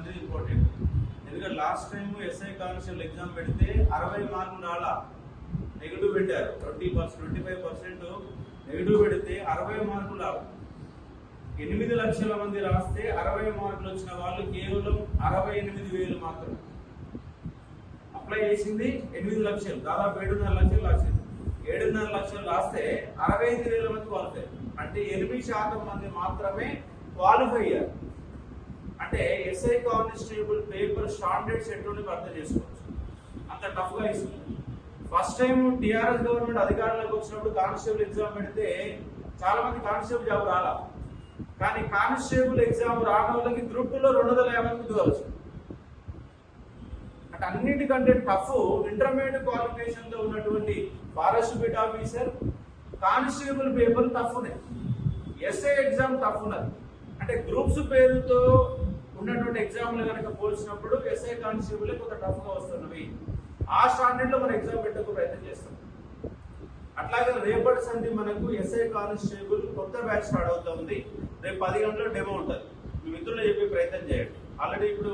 అనేది ఇంపార్టెంట్. ఎందుకంటే last time SI constable exam పెడితే 60 మార్కులు రాలా, నెగిటివ్ పెట్టారు. 25% నెగిటివ్ పెడితే 60 మార్కులు రావు. 8 లక్షల మంది రాస్తే 60 మార్కులు వచ్చిన వాళ్ళు కేవలం 68,000 మాత్రమే. అప్లై చేసింది 8 లక్షలు, దాదాపు 7.5 లక్షలు రాసింది. 7.5 లక్షలు రాస్తే 65,000 మంది క్వాలిఫై. అంటే 8% మంది మాత్రమే క్వాలిఫై అయ్యారు. అంటే ఎస్ఐ కానిస్టేబుల్ పేపర్ స్టాండర్డ్స్ ఎటువంటి అర్థం చేసుకోవచ్చు, అంత టఫ్ గా ఇస్తుంది. ఫస్ట్ టైం టిఆర్ఎస్ గవర్నమెంట్ అధికారంలోకి వచ్చినప్పుడు కానిస్టేబుల్ ఎగ్జామ్ పెడితే చాలా మంది కానిస్టేబుల్ జాబ్ రాలా. కానీ కానిస్టేబుల్ ఎగ్జామ్ రాని వాళ్ళకి గ్రూప్ 2లో 250 మంది ఉద్యోగాలు. అంటే అన్నిటికంటే టఫ్ ఇంటర్మీడియట్ క్వాలిఫికేషన్ తో ఉన్నటువంటి forest beat officer constable paper tough ఉన్నాయి. ఎస్ఐ ఎగ్జామ్ టఫ్ ఉన్నది. అంటే గ్రూప్స్ పేరుతో ఉన్నటువంటి ఎగ్జామ్లు కనుక పోల్చినప్పుడు ఎస్ఐ కానిస్టేబుల్ కొంత టఫ్ గా వస్తున్నవి. ఆ స్టాండర్డ్ లో మనం ఎగ్జామ్ పెట్టకు ప్రయత్నం చేస్తాం. అట్లాగే రేపటి సంధి మనకు ఎస్ఐ కానిస్టేబుల్ కొత్త బ్యాచ్ స్టార్ట్ అవుతుంది. రేపు 10 గంటల డెమో ఉంటుంది. మీ మిత్రులు చెప్పే ప్రయత్నం చేయండి. ఆల్రెడీ ఇప్పుడు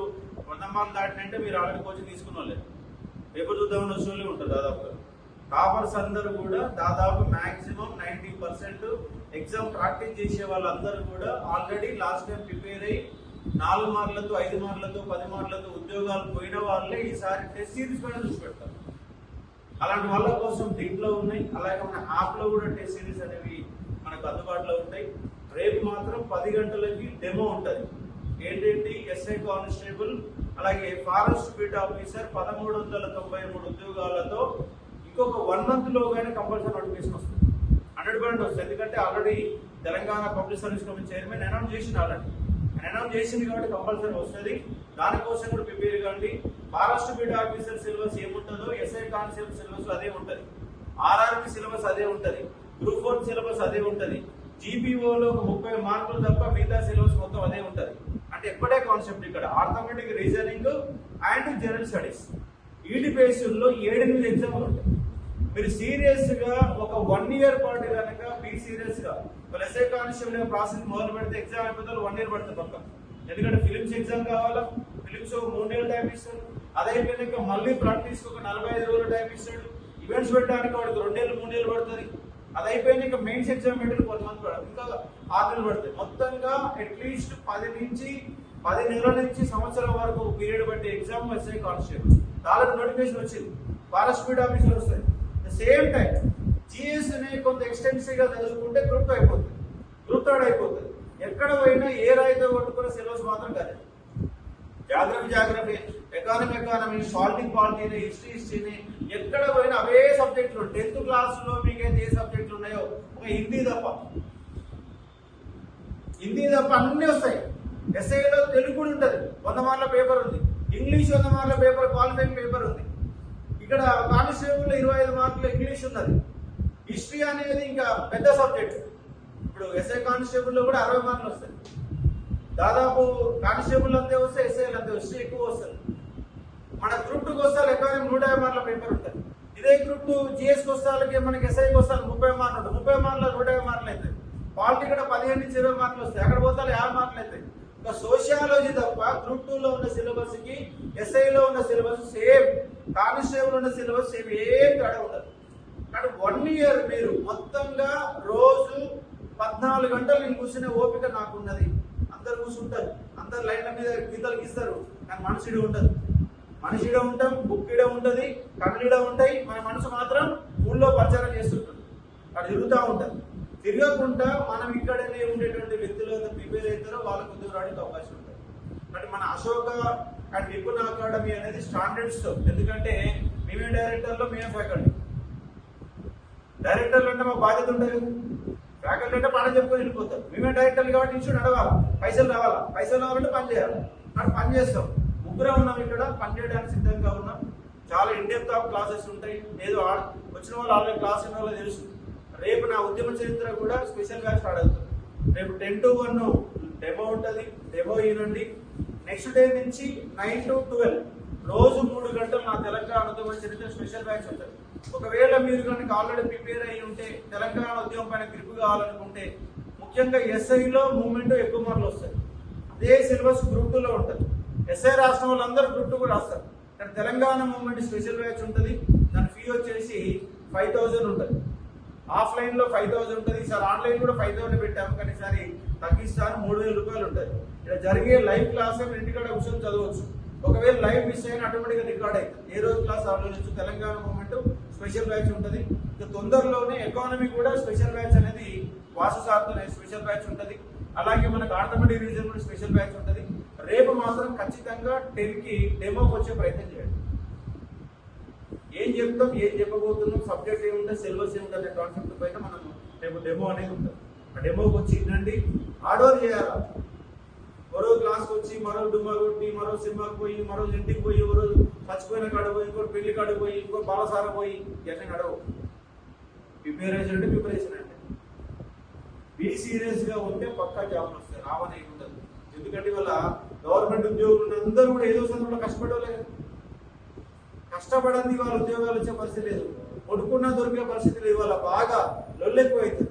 100 మార్కులు దాటినంటే మీరు ఆల్రెడీ కోచింగ్ తీసుకున్న వాళ్ళే, పేపర్ చూద్దామని వచ్చిన వాళ్ళే ఉంటారు. దాదాపుగా టాపర్స్ అందరూ కూడా దాదాపు మాక్సిమం 90% ఎగ్జామ్ ప్రాక్టీస్ చేసే వాళ్ళందరూ కూడా ఆల్రెడీ లాస్ట్ టైం ప్రిపేర్ అయ్యి 4 మార్కులతో 5 మార్కులతో 10 మార్కులతో ఉద్యోగాలు పోయిన వాళ్ళే ఈసారి టెస్ట్ సిరీస్ పైన చూసి పెడతారు. అలాంటి వాళ్ళ కోసం దీంట్లో ఉన్నాయి. అలాగే మన యాప్ లో కూడా టెస్ట్ సిరీస్ అనేవి మనకు అందుబాటులో ఉంటాయి. రేపు మాత్రం 10 గంటలకి డెమో ఉంటుంది. ఏంటంటే ఎస్ఐ కానిస్టేబుల్ అలాగే ఫారెస్ట్ బీట్ ఆఫీసర్ 1393 ఉద్యోగాలతో ఇంకొక 1 మంత్ లోగానే కంపల్సరీ నోటిఫికేషన్ వస్తుంది. 100% వస్తుంది. ఎందుకంటే already Telangana public service commission chairman announce చేసింది. ఆల్రెడీ అనౌన్స్ చేసింది కాబట్టి కంపల్సరీ వస్తుంది. దానికోసం కూడా ప్రిపేర్ కాండి. ఫారెస్ట్ బీట్ ఆఫీసర్ సిలబస్ ఏముంటుందో ఎస్ఐ కానిస్టేబుల్ సిలబస్ అదే ఉంటుంది. ఆర్ఆర్బి సిలబస్ అదే ఉంటుంది. గ్రూప్ 4 సిలబస్ అదే ఉంటుంది. జీపీఓలో 30 మార్కులు తప్ప మిగతా సిలబస్ మొత్తం అదే ఉంటుంది. అంటే ఎప్పుడే కాన్సెప్ట్ ఇక్కడ arithmetic reasoning and general studies వీటి బేస్లో 7-8 ఎగ్జామ్లు ఉంటాయి. మీరు సీరియస్ గా ఒక 1 ఇయర్ పాటు కనుక బీ సీరియస్ గా ఎస్ఐ కానిస్టేబుల్ ప్రాసెస్ మొదలు పెడితే ఎగ్జామ్ అయిపోతే 1 ఇయర్ పడుతుంది పక్క. ఎందుకంటే ఫిలిమ్స్ ఎగ్జామ్ కావాలా, ఫిలిమ్స్ 3 నెలలు టైం ఇస్తాడు. అదైపోయినాక మళ్ళీ ప్రాక్టీస్ ఒక 45 రోజులు టైం ఇస్తాడు. ఈవెంట్స్ పెట్టడానికి వాడికి 2 నెలలు 3 నెలలు పడుతుంది. అది అయిపోయినాక మెయిన్స్ ఎగ్జామ్ పెట్టడానికి 1 మంత్ పడుతుంది. ఇంకా 6 నెలలు పడుతుంది. మొత్తంగా అట్లీస్ట్ 10 నెలల నుంచి సంవత్సరం వరకు పీరియడ్ బట్టి ఎగ్జామ్ ఎస్ఐ కానిస్టేబుల్ దానికి నోటిఫికేషన్ వచ్చింది. ఫారెస్ట్ బీట్ ఆఫీసర్ వస్తాయి. సేమ్ టైం జిఎస్ ని కొంత ఎక్స్టెన్సివ్ గా చదువుకుంటే గ్రూప్ 2 అయిపోతుంది, గ్రూప్ 3 అయిపోతుంది. ఎక్కడ పోయినా ఏ రాయితో కొట్టుకున్న సిలబస్ మాత్రం కాదు. జాగ్రఫీ, ఎకానమీ, పాలిటీని, హిస్టరీని ఎక్కడ పోయినా అవే సబ్జెక్టులు. 10th క్లాస్ లో మీకైతే ఏ సబ్జెక్టులు ఉన్నాయో ఒక హిందీ తప్ప అన్ని వస్తాయి. ఎస్ఐలో తెలుగు కూడా ఉంటుంది, 100 మార్కుల పేపర్ ఉంది. ఇంగ్లీష్ 100 మార్కుల పేపర్, క్వాలిఫైయింగ్ పేపర్ ఉంది. ఇక్కడ కానిస్టేబుల్ 25 మార్కులు ఇంగ్లీష్ ఉన్నది. హిస్టరీ అనేది ఇంకా పెద్ద సబ్జెక్ట్. ఇప్పుడు ఎస్ఐ కానిస్టేబుల్ లో కూడా 60 మార్కులు వస్తాయి. దాదాపు కానిస్టేబుల్ అంతే వస్తాయి, ఎస్ఐలు అంతే హిస్టరీ ఎక్కువ వస్తుంది. మన గ్రూప్ 2 వస్తాలు ఎకానమీ 150 మార్కుల పేపర్ ఉంటుంది. ఇదే గ్రూప్ 2 జిఎస్ వస్తాలకి మనకి ఎస్ఐకి వస్తాలు 30 మార్కులు ఉంటుంది. 30 మార్కులు 150 మార్కులు అవుతాయి. పాలిటీ కూడా 15 నుంచి 20 మార్కులు వస్తాయి. అక్కడ పోతాలు 50 మార్కులు అవుతాయి. ఇంకా సోషియాలజీ తప్ప గ్రూప్ 2 లో ఉన్న సిలబస్ కి ఎస్ఐలో ఉన్న సిలబస్ సేమ్, కానిస్టేబుల్ ఉన్న సిలబస్ సేమ్, ఏం తేడా ఉండదు. కానీ 1 ఇయర్ మీరు మొత్తంగా రోజు 14 గంటలు నేను కూర్చునే ఓపిక నాకున్నది. అందరు కూర్చుంటారు, అందరు లైన్ల మీద గీతలు గీస్తారు, కానీ మనిషిడే ఉండదు. మనిషిడే ఉంటాం, బుక్ ఇడే ఉంటుంది, కళ్ళిడే ఉంటాయి. మన మనసు మాత్రం ఊళ్ళో ప్రచారం చేస్తుంటుంది, అక్కడ తిరుగుతూ ఉంటుంది. తిరగకుండా మనం ఇక్కడనే ఉండేటువంటి వ్యక్తులు ప్రిపేర్ అవుతారో వాళ్ళకు ఉద్యోగం రావడానికి అవకాశం ఉంటుంది. బట్ మన అశోక అండ్ నిపుణ అకాడమీ అనేది స్టాండర్డ్స్ తో, ఎందుకంటే మేమే డైరెక్టర్లో మేమే ఫ్యాకల్టీ. డైరెక్టర్లు అంటే మాకు బాధ్యత ఉంటుంది. ఫ్యాకల్టీ అంటే పని చెప్పుకొని వెళ్ళిపోతారు. మేమే డైరెక్టర్లు కాబట్టి ఇన్స్టిట్యూట్ నడవాలా, పైసలు రావాలంటే పని చేయాలి. అక్కడ పని చేస్తాం. ముగ్గురే ఉన్నాం ఇక్కడ, పని చేయడానికి సిద్ధంగా ఉన్నాం. చాలా ఇండెప్త్ ఆఫ్ క్లాసెస్ ఉంటాయి. ఏదో వచ్చిన వాళ్ళు ఆల్రెడీ క్లాస్ ఉన్న వాళ్ళు తెలుసు. రేపు నా ఉద్యమ చరిత్ర కూడా స్పెషల్ గా స్టార్ట్ అవుతుంది. రేపు 10 to 1 డెమో ఉంటుంది. డెమో ఈనండి. నెక్స్ట్ డే నుంచి 9 to 12 రోజు 3 గంటలు నా తెలంగాణ ఉద్యమ చరిత్ర స్పెషల్ బ్యాచ్ ఉంటుంది. ఒకవేళ మీరు కనుక ఆల్రెడీ ప్రిపేర్ అయ్యి ఉంటే, తెలంగాణ ఉద్యమం పైన గ్రిప్ కావాలనుకుంటే, ముఖ్యంగా ఎస్ఐలో మూవ్మెంట్ ఎక్కువ మార్కులు వస్తాయి. అదే సిలబస్ గ్రూప్ 2 లో ఉంటుంది. ఎస్ఐ రాసిన వాళ్ళందరూ గ్రూప్ 2 కూడా రాస్తారు. కానీ తెలంగాణ మూవ్మెంట్ స్పెషల్ బ్యాచ్ ఉంటుంది. దాని ఫీ వచ్చేసి 5000 ఉంటుంది. ఆఫ్లైన్ లో 5000 ఉంటుంది. ఈసారి ఆన్లైన్ కూడా 5000 పెట్టాము, కానీ ఈసారి తగ్గిస్తాను 3000 రూపాయలు ఉంటుంది. ఇక్కడ జరిగే లైవ్ క్లాస్ ఇంటికాడ కూర్చొని చదవచ్చు. ఒకవేళ లైవ్ మిస్ అయినా ఆటోమేటిక్గా రికార్డ్ అవుతుంది. ఏ రోజు క్లాస్ ఆలోచించు. తెలంగాణ మూవ్మెంట్ స్పెషల్ బ్యాచ్ ఉంటుంది. ఇక తొందరలోనే ఎకానమీ కూడా స్పెషల్ బ్యాచ్ అనేది వాసు సార్తో స్పెషల్ బ్యాచ్ ఉంటుంది. అలాగే మనకు ఆర్థమెటిక్ రీజన్ కూడా స్పెషల్ బ్యాచ్ ఉంటుంది. రేపు మాత్రం ఖచ్చితంగా 10కి డెమోకి వచ్చే ప్రయత్నం చేయండి. ఏం చెప్తాం, ఏం చెప్పబోతున్నాం, సబ్జెక్ట్ ఏముంటుంది, సిలబస్ ఏముంటుంది అనే కాన్సెప్ట్ పైన మనం రేపు డెమో అనేది ఉంటుంది. ఆ డెమోకి వచ్చి వినండి, ఆర్డర్ చేయాలా. మరో క్లాస్కి వచ్చి మరో డుమ్మా కొట్టి మరో సినిమాకి పోయి మరో ఇంటికి పోయి ఎవరో చచ్చిపోయిన కాడ పోయి ఇంకో పెళ్లి కాడ పోయి ఇంకో బాలసార పోయి ఇవన్నీ నడవు. ప్రిపరేషన్ అంటే ప్రిపరేషన్ అంటే బీ సీరియస్ గా ఉంటే పక్కా జాబ్లు వస్తాయి. రావని ఉండదు. ఎందుకంటే వాళ్ళ గవర్నమెంట్ ఉద్యోగులు అందరూ కూడా ఏదో సందర్భంలో కష్టపడలేదు. కష్టపడింది వాళ్ళ ఉద్యోగాలు వచ్చే పరిస్థితి లేదు. కొడుకున్నా దొరికే పరిస్థితి లేదు. వాళ్ళ బాగా లొల్లెక్కువ అవుతుంది.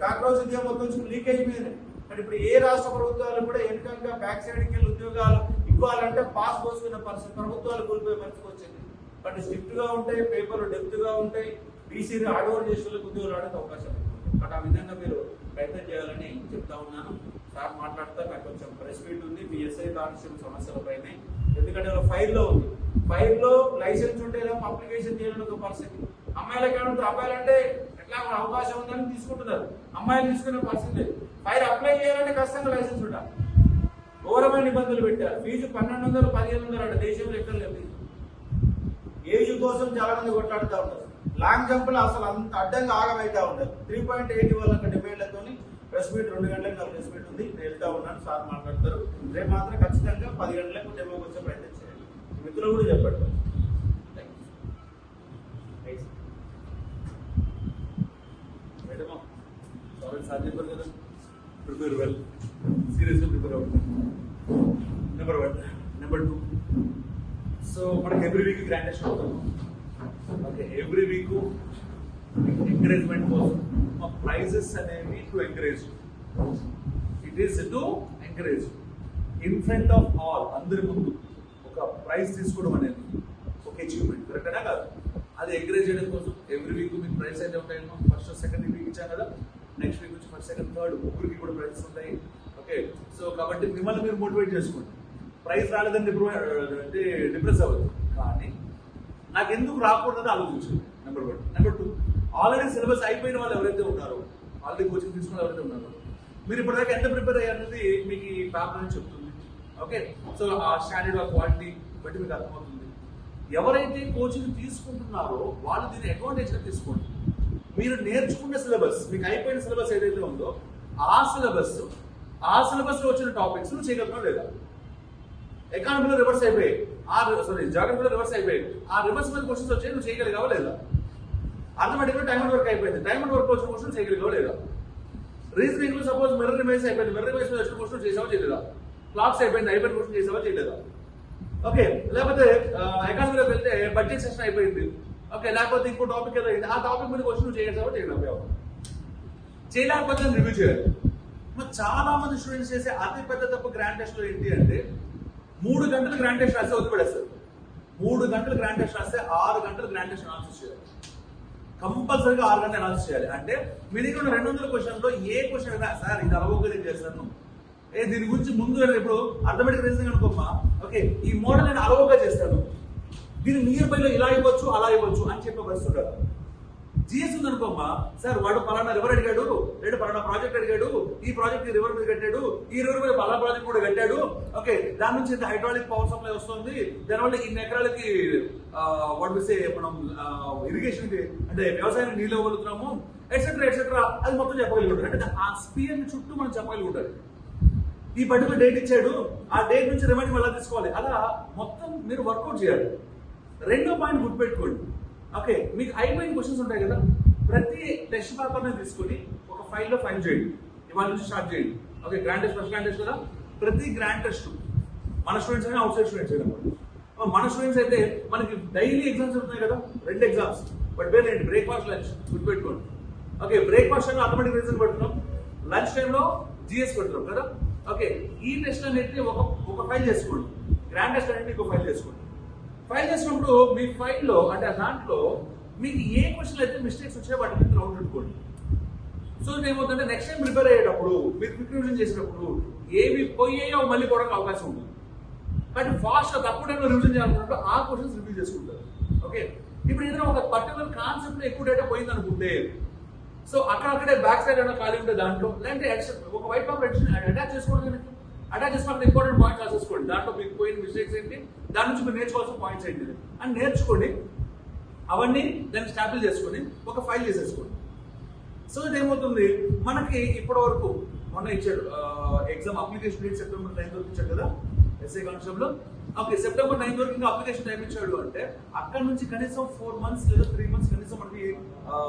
కాకరోజు ఉద్యోగం మొత్తం లీక్ అయిపోయింది. కానీ ఇప్పుడు ఏ రాష్ట్ర ప్రభుత్వాలు కూడా వెనుకంగా బ్యాక్ సైడ్కి వెళ్ళి ఉద్యోగాలు ఇవ్వాలంటే పాస్ పోసుకున్న పరిస్థితి ప్రభుత్వాలు కోల్పోయే పరిస్థితి వచ్చింది. బట్ స్ట్రిక్ట్ గా ఉంటాయి, పేపర్లు డెప్త్ గా ఉంటాయి. బీసీని హార్డ్ వర్క్ చేసే వాళ్ళకి ఉద్యోగాలు ఆడే అవకాశం ఉంది. బట్ ఆ విధంగా మీరు ప్రయత్నం చేయాలని చెప్తా ఉన్నాను. సార్ మాట్లాడితే నాకు కొంచెం ప్రెస్ మీట్ ఉంది మీ ఎస్ఐ కానిస్టేబుల్ సమస్యలపైన. ఎందుకంటే ఫైల్లో ఉంది. ఫైల్లో లైసెన్స్ ఉంటే అప్లికేషన్ చేయాలని ఒక పరిస్థితి. అమ్మాయిలకి ఏమంటారు, అబ్బాయిలంటే ఎట్లా అవకాశం ఉందని తీసుకుంటున్నారు. అమ్మాయిలు తీసుకునే పరిస్థితి లేదు. ఫైర్ అప్లై చేయాలంటే ఖచ్చితంగా లైసెన్స్ ఉండాలి. ఘోరమైన నిబంధనలు పెట్టారు. ఫీజు 1200, 1500 అంటే దేశంలో ఎక్కడ లేదు. ఏజ్ కోసం చాలా మంది కొట్లాడుతూ ఉంటారు. లాంగ్ జంప్ లో అసలు అంత అడ్డంగా ఆగమైతే ఉంటారు. 3.8 వాళ్ళ డిమాండ్లతో ప్రెస్ మీట్ 2 గంటలకు నా ప్రెస్ మీట్ ఉంది. నేను వెళ్తా ఉన్నాను, సార్ మాట్లాడతారు. రేపు మాత్రం ఖచ్చితంగా 10 గంటలకు డెమోకి వచ్చే ప్రయత్నం చేయండి. మిత్రులు కూడా చెప్పండి. సార్ చెప్పారు కదా, ప్రిపేర్ వెల్, సీరియస్గా ప్రిపేర్ అవుతుంది. నెంబర్ 1. నెంబర్ 2, సో మనకి ఎవ్రీ వీక్ గ్రాండ్ టెస్ట్ అవుతాం. ఓకే, ఎవ్రీ వీక్ ఎంకరేజ్మెంట్ కోసం మా ప్రైజెస్ అనేవి to encourage. It is to encourage in front of all, అందరి ముందు ఒక ప్రైజ్ తీసుకోవడం అనేది ఒక అచీవ్మెంట్. కరెక్టేనా కాదు? అది ఎంకరేజ్ చేయడం కోసం ఎవ్రీ వీక్ మీకు ప్రైజ్ అయితే ఉంటాయేమో. ఫస్ట్ సెకండ్ వీక్ ఇచ్చాం కదా, నెక్స్ట్ వీక్ నుంచి ఫస్ట్ సెకండ్ థర్డ్ ముగ్గురికి కూడా ప్రైజెస్ ఉంటాయి. ఓకే, సో కాబట్టి మిమ్మల్ని మీరు మోటివేట్ చేసుకోండి. ప్రైజ్ రాలేదని అంటే డిప్రెస్ అవ్వదు, కానీ నాకు ఎందుకు రాకూడదని ఆలోచించండి. నెంబర్ 1. నెంబర్ 2, ఆల్రెడీ సిలబస్ అయిపోయిన వాళ్ళు ఎవరైతే ఉన్నారో, ఆల్రెడీ కోచింగ్ తీసుకున్న ఎవరైతే ఉన్నారో, మీరు ఇప్పటిదాకా ఎంత ప్రిపేర్ అయ్యారనేది మీకు ఈ పేపర్ అని చెప్తుంది. ఓకే, సో ఆ స్టాండర్డ్ ఆఫ్ క్వాలిటీ బట్టి మీకు అర్థమవుతుంది. ఎవరైతే కోచింగ్ తీసుకుంటున్నారో వాళ్ళు దీన్ని అడ్వాంటేజ్గా తీసుకోండి. మీరు నేర్చుకున్న సిలబస్, మీకు అయిపోయిన సిలబస్ ఏదైతే ఉందో ఆ సిలబస్ లో వచ్చిన టాపిక్స్ నువ్వు చేయగలుగుతావు లేదా? ఎకానమీలో రివర్స్ అయిపోయాయి, జాగ్రఫీలో రివర్స్ అయిపోయాయి. ఆ రివర్స్ మీద క్వశ్చన్స్ వచ్చాయి, నువ్వు చేయగలిగావా లేదా? అర్థమెటిక్గా టైమ్ అండ్ వర్క్ అయిపోయింది, టైమ్ అండ్ వర్క్ వచ్చిన క్వశ్చన్ చేయగలిగావా లేదా? రీజనింగ్ లో సపోజ్ మిర్రర్ ఇమేజ్ అయిపోయింది, మిర్రర్ ఇమేజ్ మీద వచ్చిన క్వశ్చన్ చేసావా చేయలేదా? క్లాక్స్ అయిపోయింది, అయిపోయిన క్వశ్చన్ చేసావా చేయలేదా? ఓకే, లేకపోతే ఎకానమీలోకి వెళ్తే బడ్జెట్ సెషన్ అయిపోయింది. ఓకే, లేకపోతే ఇంకో టాపిక్ ఏదో అయింది, ఆ టాపిక్ మీద క్వశ్చన్ చేసావా చేయలేకపోతే రివ్యూ చేయాలి. మరి చాలా మంది స్టూడెంట్స్ చేసే అతి పెద్ద తప్పు గ్రాండ్ టెస్ట్ లో ఏంటి అంటే 3 గంటలు గ్రాండ్ టెస్ట్ రాస్తే వదిలిపెడేస్తారు. 3 గంటలు గ్రాండ్ టెస్ట్ రాస్తే 6 గంటలు గ్రాండ్ టెస్ట్ అనాలిసిస్ చేయాలి. కంపల్సరీగా 6 గంటలు అనాలిసిస్ చేయాలి. అంటే మీ దగ్గర ఉన్న 200 క్వశ్చన్లో ఏ క్వశ్చన్ అయినా సార్ ఇది అలవోగా నేను చేస్తాను, దీని గురించి ముందు ఇప్పుడు అర్థమెటిక్ రీజనింగ్ అనుకోమ్మా, ఓకే ఈ మోడల్ నేను అలవోగా చేస్తాను, దీని నియర్ బైలో ఇలా ఇవ్వచ్చు అలా ఇవ్వచ్చు అని చెప్పే పరిస్థితి ఉండాలి. జిఎస్ ఉంది అనుకోమ్మా, సార్ వాడు పలానా రివర్ అడిగాడు, లేదా పలానా ప్రాజెక్ట్ అడిగాడు, ఈ ప్రాజెక్ట్ రివర్ మీద కట్టాడు, ఈ రివర్ మీద పలానా ప్రాజెక్ట్ కూడా కట్టాడు, ఓకే దాని నుంచి ఇంత హైడ్రాలిక్ పవర్ సప్లై వస్తుంది, దానివల్ల ఇన్ని ఎకరాలకి మనం ఇరిగేషన్ కి అంటే వ్యవసాయానికి నీళ్ళు ఇవ్వగలుగుతున్నాము, ఎట్సెట్రా ఎట్సెట్రా, అది మొత్తం చెప్పగలుగుతారు. అంటే ఆ స్పియర్ చుట్టూ మనం చెప్పగలుగుతారు. ఈ పర్టికులర్ డేట్ ఇచ్చాడు, ఆ డేట్ నుంచి రెవెన్యూ ఎలా తీసుకోవాలి, అలా మొత్తం మీరు వర్కౌట్ చేయాలి. 2వ పాయింట్ గుర్తుపెట్టుకోండి. ఓకే, మీకు అయిపోయిన క్వశ్చన్స్ ఉంటాయి కదా, ప్రతి టెస్ట్ పేపర్ని తీసుకొని ఒక ఫైల్లో ఫైల్ చేయండి, ఇవాళ నుంచి స్టార్ట్ చేయండి. Okay, grand test first grand test కదా, ప్రతి గ్రాండ్ టెస్ట్ మన స్టూడెంట్స్ అయినా అవుట్ సైడ్ స్టూడెంట్స్ అయినా మన స్టూడెంట్స్ అయితే మనకి డైలీ ఎగ్జామ్స్ ఉంటాయి కదా, 2 ఎగ్జామ్స్, బట్ వేరే బ్రేక్ఫాస్ట్ లంచ్ గుర్తుపెట్టుకోండి. ఓకే, బ్రేక్ఫాస్ట్ టైంలో ఆటోమేటిక్ రీజన్ పెడుతున్నాం, లంచ్ టైంలో జిఎస్ పెడుతున్నాం కదా. ఓకే, ఈ టెస్ట్ అనేది ఒక ఫైల్ చేసుకోండి. గ్రాండ్ టెస్ట్ అనేది మీకు ఫైల్ చేసుకోండి. ఫైల్ చేసినప్పుడు మీ ఫైల్లో అంటే దాంట్లో మీకు ఏ క్వశ్చన్ అయితే మిస్టేక్స్ వచ్చాయో వాటి మీద రౌండ్ పెట్టుకోండి. సో ఏమవుతుందంటే నెక్స్ట్ టైం ప్రిపేర్ అయ్యేటప్పుడు మీరు క్విక్ రివిజన్ చేసినప్పుడు ఏవి పోయాయో మళ్ళీ కూడా అవకాశం ఉంటుంది. కానీ ఫాస్ట్గా తక్కువ టైంలో రివిజన్ చేయాలనుకున్నప్పుడు ఆ క్వశ్చన్స్ రివ్యూ చేసుకుంటారు. ఓకే, ఇప్పుడు ఏదైనా ఒక పర్టికులర్ కాన్సెప్ట్ ఎక్కువ డేటా పోయింది అనుకుంటే సో అక్కడక్కడే బ్యాక్ సైడ్ ఏమైనా ఖాళీ ఉంటే దాంట్లో లేదంటే ఒక వైట్ పేపర్ అటాచ్ చేసుకోవడం, అటాచ్ చేసుకుంటే ఇంపార్టెంట్ పాయింట్స్ రాసేసుకోండి. దాంట్లో మీకు పోయిన మిస్టేక్స్ ఏంటి, దాని నుంచి మీరు నేర్చుకోవాల్సిన పాయింట్స్ ఏంటి అని నేర్చుకోండి. అవన్నీ దాన్ని స్టాపిల్ చేసుకొని ఒక ఫైల్ చేసేసుకోండి. సో ఇదేమవుతుంది మనకి ఇప్పటి వరకు మొన్న ఇచ్చాడు ఎగ్జామ్ అప్లికేషన్ డేట్ సెప్టెంబర్ 9 వరకు ఇచ్చాడు కదా ఎస్ఐ కానిస్టేబుల్. ఓకే, సెప్టెంబర్ 9 వరకు ఇంకా అప్లికేషన్ టైం ఇచ్చాడు అంటే అక్కడ నుంచి కనీసం 4 months లేదా 3 months కనీసం మనకి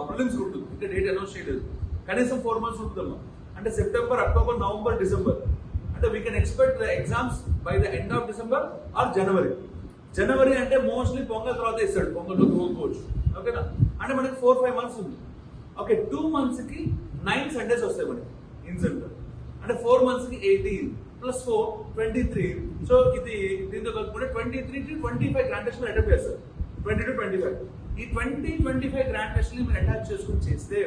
ప్రిలిమ్స్ ఉంటుంది. ఇంకా డేట్ అనౌన్స్ చేయలేదు, కనీసం 4 months ఉంటుందమ్మా. అంటే సెప్టెంబర్, అక్టోబర్, నవంబర్, డిసెంబర్ అంటే we can expect the exams by the end of December or January. జనవరి అంటే మోస్ట్లీ పొంగల్ తర్వాత ఇస్తాడు, పొంగల్లో తోలుకోవచ్చు. ఓకేనా, అంటే మనకి 4-5 months ఉంది. ఓకే, 2 months కి 9 Sundays వస్తాయి మనకి ఇన్ సెంటర్. అంటే 4 months కి 18 + 4 23. సో ఇది దీంతో కలుపుకుంటే 23 to 25 గ్రాండ్ టెస్ట్ మీరు అటెంప్ట్ చేస్తారు. 20 to 25 ఈ 20-25 గ్రాండ్ టెస్ట్ మీరు అటాచ్ చేసుకుని చేస్తే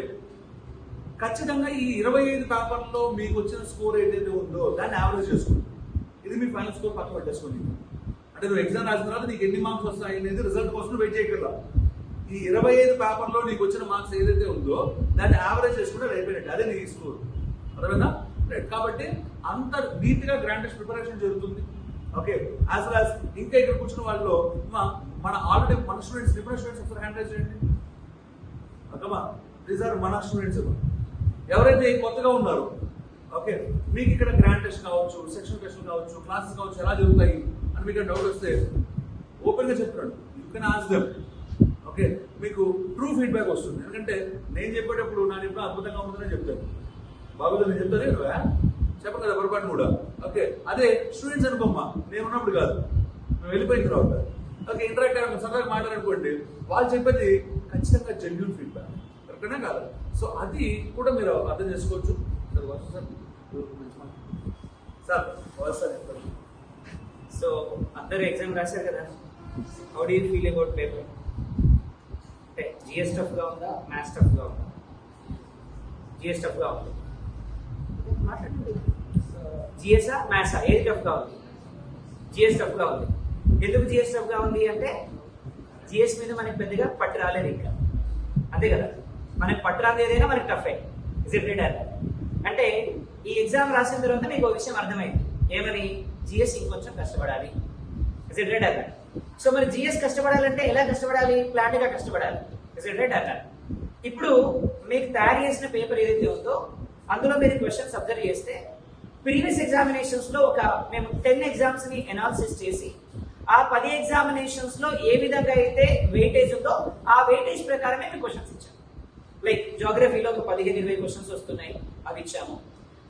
ఖచ్చితంగా ఈ 25 పేపర్లో మీకు వచ్చిన స్కోర్ ఏదైతే ఉందో దాన్ని యావరేజ్ చేసుకోండి. ఇది మీ ఫైనల్ స్కోర్ పక్కన పెట్టేసుకోండి. అంటే నువ్వు ఎగ్జామ్ రాసిన తర్వాత నీకు ఎన్ని మార్క్స్ వస్తాయి అనేది రిజల్ట్ కోసం వెయిట్ చేయగలరా. ఈ 25 పేపర్లో నీకు వచ్చిన మార్క్స్ ఏదైతే ఉందో దాన్ని యావరేజ్ చేసుకుంటే అయిపోయినట్టు, అదే నీ స్కోర్. అర్థమైందా? రైట్. కాబట్టి అంత నీట్గా గ్రాండ్ టెస్ట్ ప్రిపరేషన్ జరుగుతుంది. ఓకే, యాజ్ వెల్ యాజ్ ఇంకా ఇక్కడ కూర్చున్న వాళ్ళు మన ఆల్రెడీ మన స్టూడెంట్స్, డిఫరెంట్ స్టూడెంట్స్ ఒకసారి హ్యాండ్ రైజ్ చేయండి. ఓకేమా, దీస్ ఆర్ మన స్టూడెంట్స్. ఎవరైతే కొత్తగా ఉన్నారో ఓకే, మీకు ఇక్కడ గ్రాండ్ టెస్ట్ కావచ్చు, సెక్షన్ టెస్ట్ కావచ్చు, క్లాసెస్ కావచ్చు, ఎలా జరుగుతాయి అని మీకు డౌట్ వస్తే ఓపెన్గా చెప్తున్నాడు, you can ask them. Okay, మీకు ట్రూ ఫీడ్బ్యాక్ వస్తుంది. ఎందుకంటే నేను చెప్పేటప్పుడు నా ఎప్పుడు అద్భుతంగా ఉంటుందని చెప్తాను. బాబు నేను చెప్తానే నువ్వా చెప్పను కదా పొరపాటు కూడా. ఓకే, అదే స్టూడెంట్స్ అనుకోమ్మా, నేను ఉన్నప్పుడు కాదు, మేము వెళ్ళిపోయిన తర్వాత ఓకే ఇంటరాక్ట్ అయ్యాము, సరదాగా మాట్లాడనుకోండి, వాళ్ళు చెప్పేది ఖచ్చితంగా జెన్యూన్ ఫీడ్బ్యాక్. కరెక్టేనా కాదు? సో అది కూడా మీరు అర్థం చేసుకోవచ్చు. సార్ సో అందరూ ఎగ్జామ్ రాశారు కదా, how do you feel about paper? అంటే జిఎస్ టఫ్గా ఉందా, మ్యాథ్స్ టఫ్గా ఉందా? జిఎస్ టఫ్గా ఉంది. మాట్లాడండి. జిఎస్ఆ మ్యాథ్సా ఏది టఫ్గా ఉంది? జిఎస్ టఫ్గా ఉంది. ఎందుకు జిఎస్ టఫ్గా ఉంది అంటే జిఎస్ మీద మనకి పెద్దగా పట్టు రాలేదు ఇంకా, అంతే కదా. మనకి పట్టు రాదు ఏదైనా మనకి టఫ్ అయ్యి ఇస్ ఇట్ రీడర్. అంటే ఈ ఎగ్జామ్ రాసిన తర్వాత మీకు ఒక విషయం అర్థమైంది, ఏమని? జిఎస్ ఇంకొంచెం కష్టపడాలి. Is it reader. సో మరి జిఎస్ కష్టపడాలంటే ఎలా కష్టపడాలి? ప్లాన్గా కష్టపడాలి. Is it reader. ఇప్పుడు మీకు తయారు చేసిన పేపర్ ఏదైతే ఉందో అందులో మీరు క్వశ్చన్స్ అబ్జర్వ్ చేస్తే ప్రీవియస్ ఎగ్జామినేషన్స్ లో మేము 10 ఎగ్జామ్స్ ని అనాలిసిస్ చేసి ఆ 10 ఎగ్జామినేషన్స్ లో ఏ విధంగా అయితే వెయిటేజ్ ఉందో ఆ వెయిటేజ్ ప్రకారమే మేము క్వశ్చన్స్ ఇచ్చాము. లైక్ జోగ్రఫీలో ఒక 15-20 క్వశ్చన్స్ వస్తున్నాయి, అవి ఇచ్చాము.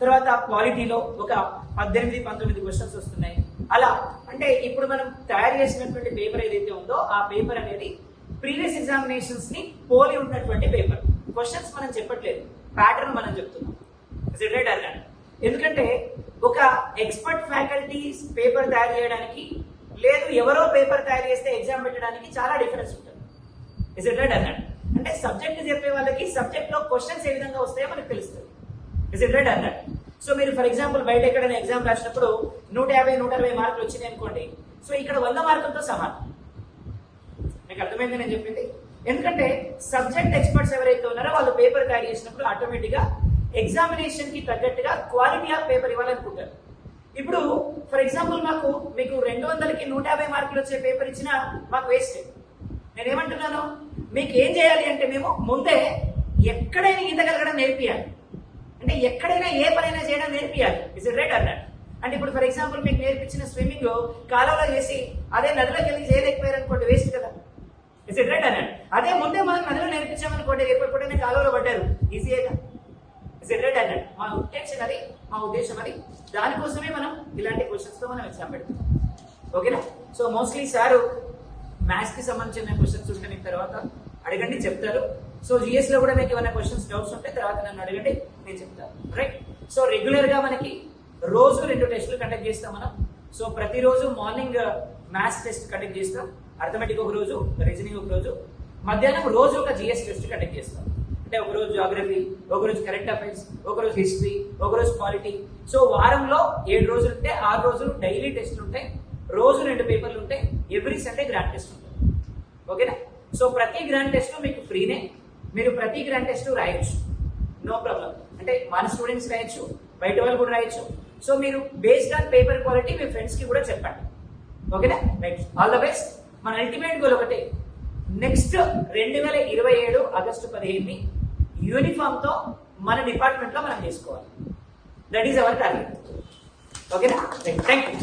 తర్వాత క్వాలిటీలో ఒక 18-19 క్వశ్చన్స్ వస్తున్నాయి. అలా అంటే ఇప్పుడు మనం తయారు చేసినటువంటి పేపర్ ఏదైతే ఉందో ఆ పేపర్ అనేది ప్రీవియస్ ఎగ్జామినేషన్స్ ని పోలి ఉన్నటువంటి పేపర్. క్వశ్చన్స్ మనం చెప్పట్లేదు, ప్యాటర్న్ మనం చెప్తున్నాం. ఇస్ ఇట్ రైట్ అన్నాడు? ఎందుకంటే ఒక ఎక్స్పర్ట్ ఫ్యాకల్టీ పేపర్ తయారు చేయడానికి లేదు ఎవరో పేపర్ తయారు చేస్తే ఎగ్జామ్ పెట్టడానికి చాలా డిఫరెన్స్ ఉంటుంది. ఇస్ ఇట్ రైట్ అన్నాడు? అంటే సబ్జెక్ట్ చెప్పే వాళ్ళకి సబ్జెక్ట్ లో క్వశ్చన్స్ ఏ విధంగా వస్తాయో మనకు తెలుస్తుంది. ఇస్ ఇట్ రైట్ అన్నాడు? సో మీరు ఫర్ ఎగ్జాంపుల్ బయట ఎక్కడైనా ఎగ్జామ్ రాసినప్పుడు 150-160 మార్కులు వచ్చినాయి అనుకోండి, సో ఇక్కడ 100 మార్కులతో సమానం. మీకు అర్థమైంది నేను చెప్పింది? ఎందుకంటే సబ్జెక్ట్ ఎక్స్పర్ట్స్ ఎవరైతే ఉన్నారో వాళ్ళు పేపర్ తయారు చేసినప్పుడు ఆటోమేటిక్ గా ఎగ్జామినేషన్ కి తగ్గట్టుగా క్వాలిటీ ఆఫ్ పేపర్ ఇవ్వాలనుకుంటారు. ఇప్పుడు ఫర్ ఎగ్జాంపుల్ మీకు 200కి 150 మార్కులు వచ్చే పేపర్ ఇచ్చినా మాకు వేస్ట్. నేనేమంటున్నాను, మీకు ఏం చేయాలి అంటే మేము ముందే ఎక్కడైనా ఈతగలగడం నేర్పియాలి. అంటే ఎక్కడైనా ఏ పనైనా చేయడం నేర్పియాలి. ఇస్ ఇట్ రైట్ అన్నాడు? అంటే ఇప్పుడు ఫర్ ఎగ్జాంపుల్ మీకు నేర్పించిన స్విమ్మింగ్ కాలువలో చేసి అదే నదిలోకి వెళ్ళి చేయలేకపోయారనుకోండి, వేస్ట్ కదా. ఇస్ ఇట్ రైట్ అన్నాడు? అదే ముందే మనం నదిలో నేర్పించామనుకోండి, రేపు ఎప్పుడైనా కాలువలో పడ్డారు, ఈజీగా. ఇస్ ఇట్ రైట్ అన్నాడు? మా ఇంటెన్షన్ అది, మా ఉద్దేశం అది. దానికోసమే మనం ఇలాంటి క్వశ్చన్స్ తో మనం ఎగ్జామ్ పెడతాం. ఓకేనా? సో మోస్ట్లీ సారు మ్యాథ్స్ కి సంబంధించిన క్వశ్చన్స్ ఉంటే మీకు తర్వాత అడగండి, చెప్తారు. సో జిఎస్ లో కూడా మీకు ఏమైనా క్వశ్చన్స్ డౌట్స్ ఉంటే తర్వాత నన్ను అడగండి, నేను చెప్తాను. రైట్? సో రెగ్యులర్ గా మనకి రోజు 2 టెస్టులు కండక్ట్ చేస్తాం మనం. సో ప్రతిరోజు మార్నింగ్ మ్యాథ్స్ టెస్ట్ కండక్ట్ చేస్తాం, అర్థమెటిక్ ఒక రోజు, రీజనింగ్ ఒక రోజు, మధ్యాహ్నం రోజు ఒక జిఎస్ టెస్ట్ కండక్ట్ చేస్తాం. అంటే ఒకరోజు జాగ్రఫీ, ఒకరోజు కరెంట్ అఫైర్స్, ఒకరోజు హిస్టరీ, ఒకరోజు పాలిటీ. సో వారంలో 7 రోజులు ఉంటే 6 రోజులు డైలీ టెస్ట్లు ఉంటాయి, రోజు 2 పేపర్లు ఉంటాయి, ఎవ్రీ సండే గ్రాండ్ టెస్ట్ ఉంటాయి. ఓకేనా? సో ప్రతి గ్రాండ్ టెస్ట్ మీకు ఫ్రీనే, మీరు ప్రతి గ్రాండ్ టెస్ట్ రాయొచ్చు, నో ప్రాబ్లం. అంటే మన స్టూడెంట్స్ రాయొచ్చు, బయట వాళ్ళు కూడా రాయొచ్చు. సో మీరు బేస్డ్ ఆన్ పేపర్ క్వాలిటీ మీ ఫ్రెండ్స్ కి కూడా చెప్పండి. ఓకేనా? Right, all the best. మన అల్టిమేట్ గోల్ ఒకటే, నెక్స్ట్ 2027 ఆగస్టు 15 యూనిఫామ్ తో మన డిపార్ట్మెంట్ లో మనం చేసుకోవాలి. That is our target. ఓకేనా? Thank you.